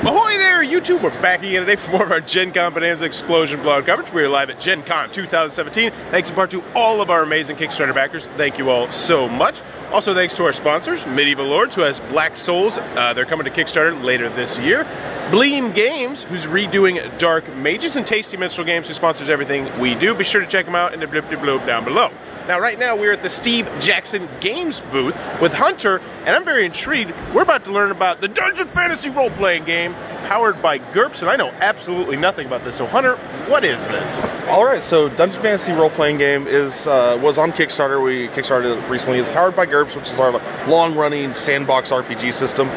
Ahoy there, YouTube! We're back again today for more of our Gencon Bonanza Explosion blog coverage. We're live at Gencon 2017. Thanks in part to all of our amazing Kickstarter backers. Thank you all so much. Also thanks to our sponsors, Medieval Lords, who has Black Souls. They're coming to Kickstarter later this year. Bleem Games, who's redoing Dark Mages, and Tasty Minstrel Games, who sponsors everything we do. Be sure to check them out in the blip down below. Now, right now, we're at the Steve Jackson Games booth with Hunter, and I'm very intrigued. We're about to learn about the Dungeon Fantasy role-playing game powered by GURPS, and I know absolutely nothing about this. So, Hunter, what is this? All right, so Dungeon Fantasy role-playing game was on Kickstarter. We kickstarted it recently. It's powered by GURPS, which is our long-running sandbox RPG system.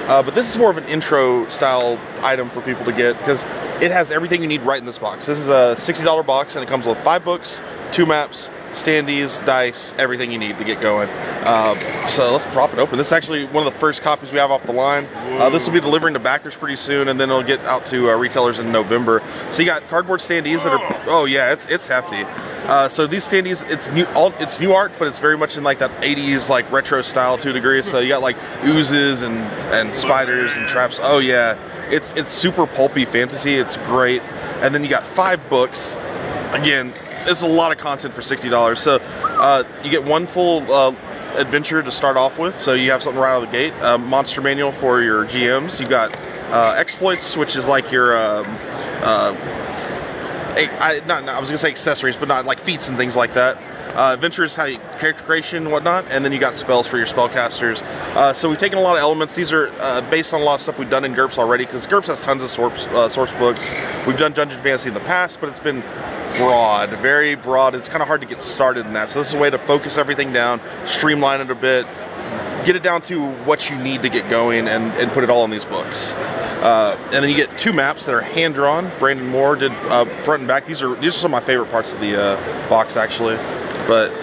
But this is more of an intro-style item for people to get because it has everything you need right in this box. This is a $60 box, and it comes with 5 books, 2 maps, standees, dice, everything you need to get going. So let's prop it open. This is actually one of the first copies we have off the line. This will be delivering to backers pretty soon, and then it'll get out to retailers in November. So you got cardboard standees that are, oh yeah, it's hefty. So these standees, it's new art, but it's very much in like that 80s like retro style to a degree. So you got like oozes and spiders and traps. Oh yeah, it's super pulpy fantasy. It's great. And then you got 5 books. Again, it's a lot of content for $60. So you get one full adventure to start off with, so you have something right out of the gate. Monster manual for your GMs. You got exploits, which is like your I was gonna say accessories, but not like feats and things like that. Adventures, how you character creation and whatnot, and then you got spells for your spellcasters. So we've taken a lot of elements. These are based on a lot of stuff we've done in GURPS already, because GURPS has tons of source books. We've done Dungeon Fantasy in the past, but it's been broad, very broad. It's kind of hard to get started in that. So this is a way to focus everything down, streamline it a bit, get it down to what you need to get going, and put it all in these books. And then you get 2 maps that are hand-drawn. Brandon Moore did front and back. These are some of my favorite parts of the box, actually. But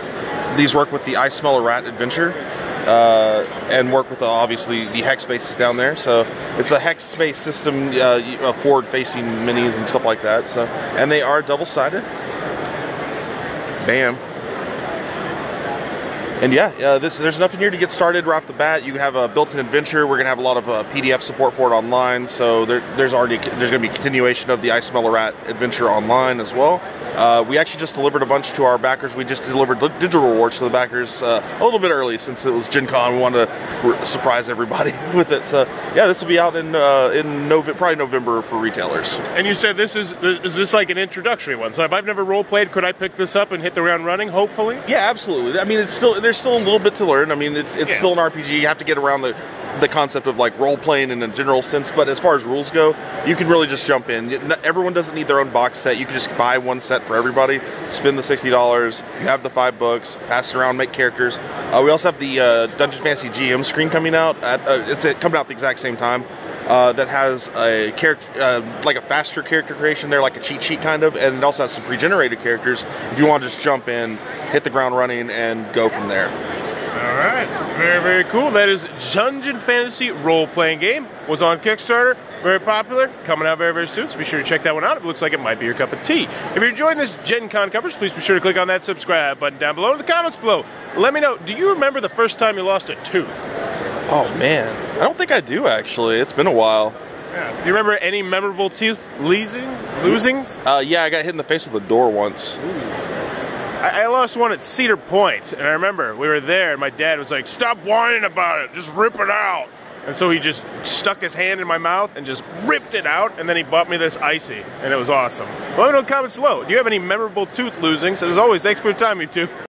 these work with the I Smell a Rat adventure, and work with obviously the hex bases down there. So it's a hex space system, forward-facing minis and stuff like that. So, and they are double-sided. Bam. And yeah, there's enough in here to get started right off the bat. You have a built-in adventure. We're gonna have a lot of PDF support for it online. So there's gonna be continuation of the I Smell a Rat adventure online as well. We actually just delivered a bunch to our backers. We just delivered digital rewards to the backers a little bit early since it was Gen Con. We wanted to surprise everybody with it. So yeah, this will be out in probably November for retailers. And you said is this like an introductory one? So if I've never role played, could I pick this up and hit the ground running? Hopefully. Yeah, absolutely. I mean, there's still a little bit to learn. I mean, it's still an RPG. You have to get around the concept of like role playing in a general sense, but as far as rules go, you can really just jump in. Everyone doesn't need their own box set. You can just buy one set for everybody, spend the $60, you have the 5 books, pass it around, make characters. We also have the Dungeon Fantasy GM screen coming out. It's coming out at the exact same time. That has a character, like a faster character creation there, like a cheat sheet kind of, and it also has some pre-generated characters if you want to just jump in, hit the ground running, and go from there. Alright, very, very cool. That is Dungeon Fantasy role-playing game. Was on Kickstarter, very popular, coming out very, very soon, so be sure to check that one out. It looks like it might be your cup of tea. If you're enjoying this Gen Con coverage, please be sure to click on that subscribe button down below in the comments below. Let me know, do you remember the first time you lost a tooth? Oh man, I don't think I do actually. It's been a while. Yeah. Do you remember any memorable tooth losings? Yeah, I got hit in the face with a door once. Ooh. I lost one at Cedar Point, and I remember we were there, and my dad was like, "Stop whining about it, just rip it out." And so he just stuck his hand in my mouth and just ripped it out, and then he bought me this icy, and it was awesome. Let me know in the comments below. Do you have any memorable tooth losings? And as always, thanks for your time, you two.